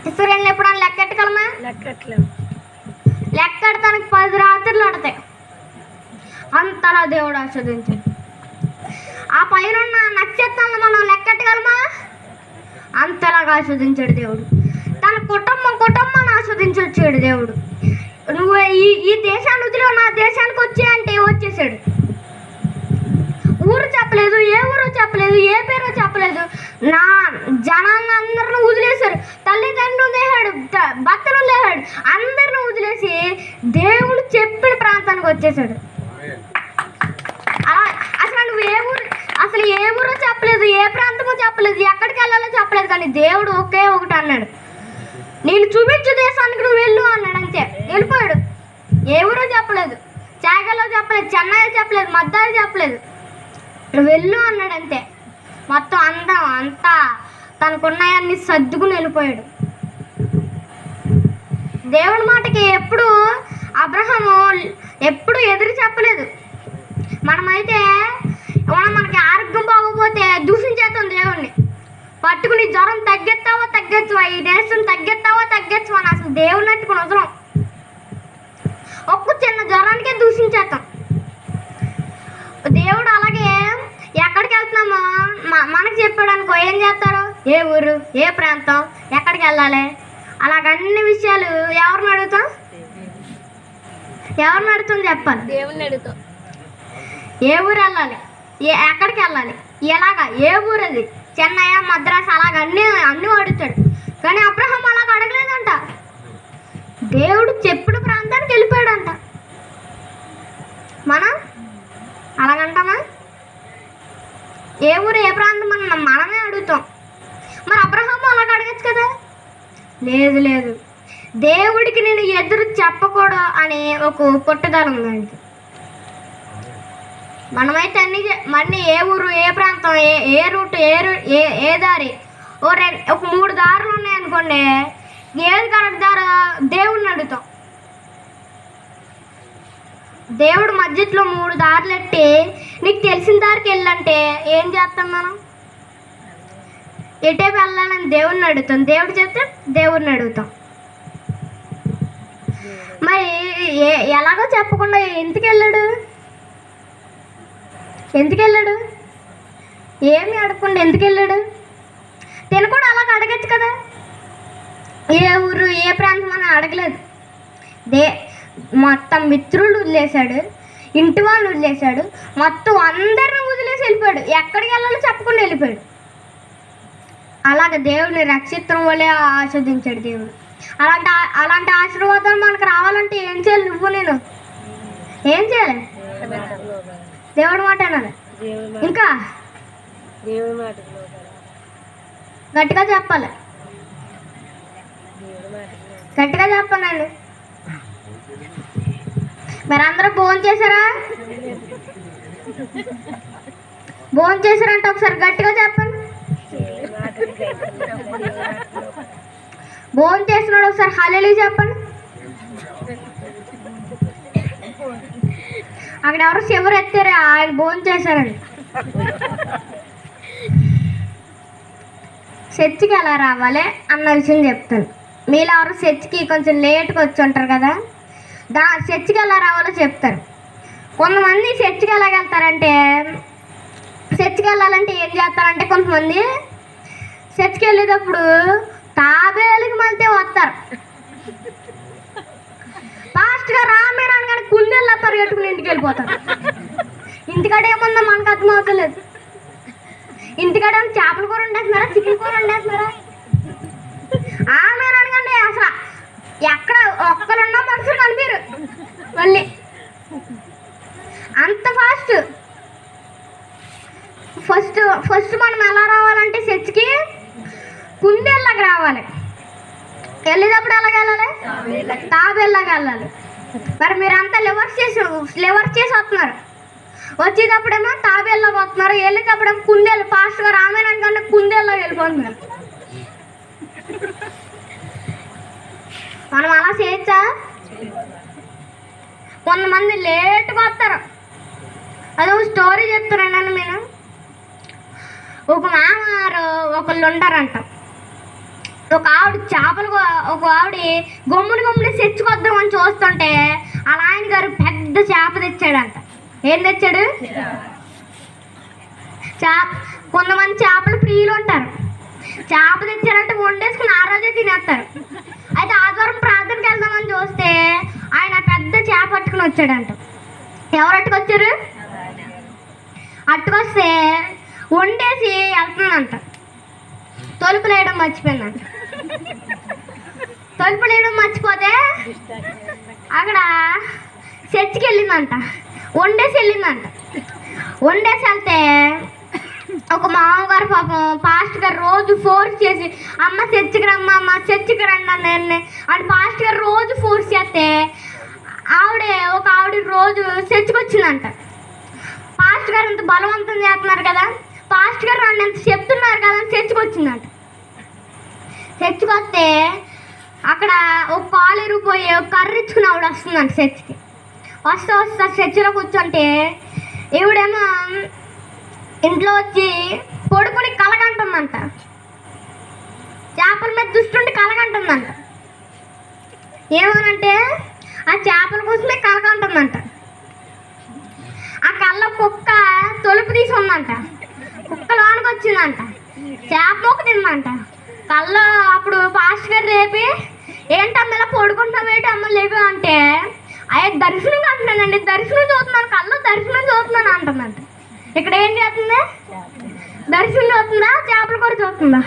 Israel ఎప్పుడన్నా లెక్కెట్టగలమా? లెక్కట్లేము. లెక్కెడతానికి 10 రాత్రులు ఆడతాయి. అంతలా దేవుడు ఆస్వాదించాడు. ఆ పైన ఉన్న నక్షత్రాలను మనం లెక్కెట్టగలమా? అంతలాగా ఆస్వాదించాడు దేవుడు. తన కుటుంబాన్ని ఆస్వాదించొచ్చాడు దేవుడు. నువ్వు ఈ దేశాన్ని వదిలి నా దేశానికి వచ్చే అంటే వచ్చేసాడు. ఊరు చెప్పలేదు, ఏ ఊరు చెప్పలేదు, ఏ పేరు చెప్పలేదు. నా జనాన్ని అందరిని వదిలేశారు. తల్లిదండ్రులు వదిలేశాడు, భర్తను వదిలేశాడు, అందరిని వదిలేసి దేవుడు చెప్పిన ప్రాంతానికి వచ్చేసాడు. అలా అసలు ఏ ఊరో చెప్పలేదు, ఏ ప్రాంతమో చెప్పలేదు, ఎక్కడికి వెళ్ళాలో చెప్పలేదు. కానీ దేవుడు ఒకే ఒకటి అన్నాడు, నేను చూపించు దేశానికి నువ్వు వెళ్ళు అన్నాడు. అంతే, వెళ్ళిపోయాడు. ఏ ఊరో చెప్పలేదు, చాగలో చెప్పలేదు, చెన్నై చెప్పలేదు, మద్దాలు చెప్పలేదు, నువ్వు వెళ్ళు అన్నాడు. అంతే, మొత్తం అంతా తనకున్నాయన్ని సర్దుకుని వెళ్ళిపోయాడు. దేవుడి మాటకి ఎప్పుడు అబ్రహాము ఎప్పుడు ఎదురు చెప్పలేదు. మనమైతే మనకి ఆరోగ్యం బాగోపోతే దూషించేస్తాం దేవుణ్ణి. పట్టుకుని జ్వరం తగ్గెత్తావా, ఈ దేశం తగ్గెత్తావా అని అసలు దేవుడిని అట్టుకుని వదలం. ఒక్క చిన్న జ్వరానికే దూషించేస్తాం. దేవుడు అలాగే ఎక్కడికి వెళ్తున్నామో మనకు చెప్పాడు అనుకో, ఏం చేస్తారు? ఏ ఊరు, ఏ ప్రాంతం, ఎక్కడికి వెళ్ళాలి, అలాగన్ని విషయాలు ఎవరిని అడుగుతాం చెప్పాలి. దేవుణ్ణి అడుగుతాం. ఏ ఊరు వెళ్ళాలి, ఎక్కడికి వెళ్ళాలి, ఎలాగా, ఏ ఊరు అది, చెన్నై, మద్రాసు, అలాగ అన్నీ అడుగుతాడు. కానీ అబ్రహాం అలాగ అడగలేదంట. దేవుడు చెప్పిన ప్రాంతానికి వెళ్ళిపోయాడంట. మనం అలాగంటామా? ఏ ఊరు, ఏ ప్రాంతం మనమే అడుగుతాం. మరి అబ్రహాము అలాగ అడగచ్చు కదా? లేదు, దేవుడికి నేను ఎదురు చెప్పకూడదు అని ఒక పట్టుదల ఉందండి. మనమైతే అన్నీ ఏ ఊరు, ఏ ప్రాంతం, ఏ రూట్, ఏ దారి, ఒక 3 దారులు ఉన్నాయనుకోండి, ఏది కరెక్ట్ దారి దేవుడిని అడుగుతాం. దేవుడు మధ్యలో 3 దారులు ఎట్టి నీకు తెలిసిన దారికి వెళ్ళంటే ఏం చేస్తాం మనం? ఎటే వెళ్ళాలని దేవుడిని అడుగుతాం. దేవుడు చెప్తే దేవుడిని అడుగుతాం. మరి ఎలాగో చెప్పకుండా ఎందుకు వెళ్ళాడు? ఏమి అడగకుండా ఎందుకు వెళ్ళాడు? తిన కూడా అలాగ అడగచ్చు కదా. ఏ ఊరు, ఏ ప్రాంతం అని అడగలేదు. మొత్తం మిత్రులు వదిలేశాడు, ఇంటి వాళ్ళు వదిలేశాడు, మొత్తం అందరిని వదిలేసి వెళ్ళిపోయాడు. ఎక్కడికి వెళ్ళాలో చెప్పకుండా వెళ్ళిపోయాడు. అలాగ దేవుడిని రక్షిత్రం వల్లే ఆస్వాదించాడు దేవుడు. అలాంటి ఆశీర్వాదాలు మనకు రావాలంటే ఏం చేయాలి? నువ్వు నేను ఏం చేయాలి? దేవుడి మాట అనాలి. ఇంకా గట్టిగా చెప్పాలి, చెప్పాలండి. మరి అందరూ భోజనం చేశారంటే ఒకసారి గట్టిగా చెప్పండి. భోజనం చేసినాడు ఒకసారి హల్లెలూయా చెప్పండి. అక్కడ ఎవరు చివరు ఎత్తారు, ఆయన భోజనం చేశారండి. చర్చికి ఎలా రావాలి అన్న విషయం చెప్తాను. మీలో ఎవరు చర్చికి కొంచెం లేట్గా వచ్చి ఉంటారు కదా, చర్చికి ఎలా రావాలో చెప్తారు. కొంతమంది చర్చికి ఎలాగెళ్తారంటే, చర్చికి వెళ్ళాలంటే ఏం చేస్తారంటే, కొంతమంది చర్చికి వెళ్ళేటప్పుడు తాబేలుకి మళ్తే వస్తారు. ఫాస్ట్గా రామేనా కానీ కుందేళ్ళ పరిగెట్టుకుని ఇంటికి వెళ్ళిపోతారు. ఇంటికాడ ఏముందో మనకు అర్థం అవుతలేదు. ఇంటికాడ చేపల కూర వండేస్తున్నారా, చికెన్ కూర వండేస్తున్నారా? ఆమె అడగండి, అసలు ఎక్కడ ఒక్కరున్నా మనుషులు కనిపిరు. మళ్ళీ అంత ఫస్ట్ మనం ఎలా రావాలంటే చర్చికి కుందేళ్ళకి రావాలి. వెళ్ళేటప్పుడు ఎలాగ వెళ్ళాలి? తాబేళ్ళగా వెళ్ళాలి. మరి మీరంతా లివర్స్ చేసి వస్తున్నారు. వచ్చేటప్పుడేమో తాబేళ్ళకి వస్తున్నారు, వెళ్ళేటప్పుడేమో కుందేళ్ళు ఫాస్ట్గా రామేనంటే కుందేళ్ళకి వెళ్ళిపోతున్నారు. మనం అలా చేయొచ్చా? కొంతమంది లేట్గా వస్తారు. అదో స్టోరీ చెప్తున్నాను నేను. ఒక మామారు ఒకళ్ళు ఉంటారంట. ఒక ఆవిడ గమ్ముని తెచ్చుకొద్దామని చూస్తుంటే అలా ఆయన గారు పెద్ద చేప తెచ్చాడంట. ఏం తెచ్చాడు? కొంతమంది చేపలు ప్రియులు ఉంటారు. చేప తెచ్చారంటే వండేసుకుని ఆ రోజే తినేస్తారు. అయితే ఆదివారం ప్రార్థనకి వెళ్దామని చూస్తే ఆయన పెద్ద చేప పట్టుకుని వచ్చాడంట. ఎవరు అట్టుకొచ్చారు? అట్టుకొస్తే వండేసి వెళ్తుందంట. తలుపులు వేయడం మర్చిపోయిందంట. తలుపులు వేయడం మర్చిపోతే అక్కడ చర్చికి వెళ్ళిందంట. వండేసి వెళ్ళిందంట. వండేసి వెళ్తే ఒక మామగారు పాపం పాస్ట్ గారు రోజు ఫోర్స్ చేసి అమ్మ చర్చికి రమ్మ చర్చికి రండి అన్న అని పాస్ట్ గారు రోజు ఫోర్స్ చేస్తే ఒక ఆవిడ రోజు చర్చికి వచ్చిందంట. పాస్ట్ గారు అంత బలవంతం చేస్తున్నారు కదా, పాస్ట్ గారు నన్ను ఎంత చెప్తున్నారు కదా అని చర్చికి వచ్చిందంట. చర్చికి వస్తే అక్కడ ఒక కాలు ఇరిగిపోయి ఒక కర్ర ఇచ్చుకుని ఆవిడ వస్తుందంట చర్చికి. వస్తా చర్చిలో కూర్చుంటే ఈవిడేమో ఇంట్లో వచ్చి పడుకుని కలగంటుందంట. చేపల మీద దృష్టి కలగంటుందంట. ఏమోనంటే ఆ చేపల కోసమే కలగంటుందంట. ఆ కళ్ళ కుక్క తలుపు తీసి ఉందంట. కుక్క లోనికి వచ్చిందంట. చేప మొక్క తిందంట. కళ్ళ అప్పుడు పాస్ట్ గారు రేపి ఏంటమ్మ ఇలా పడుకుంటున్నావు ఏంటి అమ్మ లేవు అంటే అయ్యే దర్శనం అంటున్నానండి, దర్శనం చూస్తున్నాను, కళ్ళు దర్శనం చూస్తున్నాను అంటుందంట. ఇక్కడ ఏం చేస్తుంది? దర్శనం చూస్తుందా? చేపలు కూడా చూస్తుందా?